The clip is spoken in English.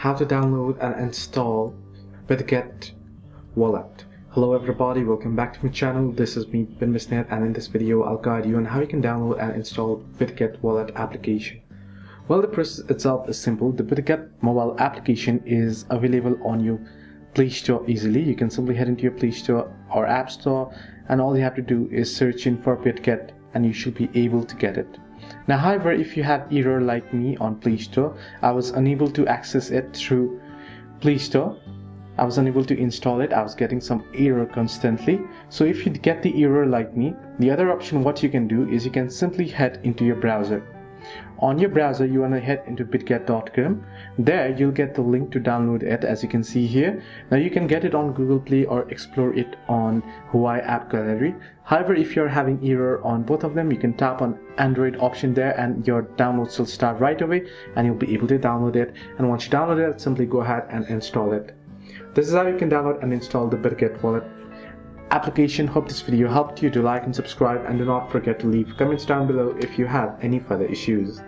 how to download and install Bitget Wallet. Hello everybody, welcome back to my channel. This is me, Bitget, and in this video I'll guide you on how you can download and install Bitget Wallet application. Well, the process itself is simple. The Bitget mobile application is available on your Play Store easily. You can simply head into your Play Store or App Store, and all you have to do is search in for Bitget and you should be able to get it. Now, however, if you have error like me on Play Store, I was unable to access it through Play Store. I was unable to install it. I was getting some error constantly. So if you get the error like me, the other option what you can do is you can simply head into your browser. On your browser, you want to head into bitget.com. There you'll get the link to download it, as you can see here. Now you can get it on Google Play or explore it on Huawei App Gallery. However, if you're having error on both of them, you can tap on Android option there and your downloads will start right away and you'll be able to download it. And once you download it, simply go ahead and install it. This is how you can download and install the Bitget Wallet application. Hope this video helped you. Do like and subscribe, and do not forget to leave comments down below if you have any further issues.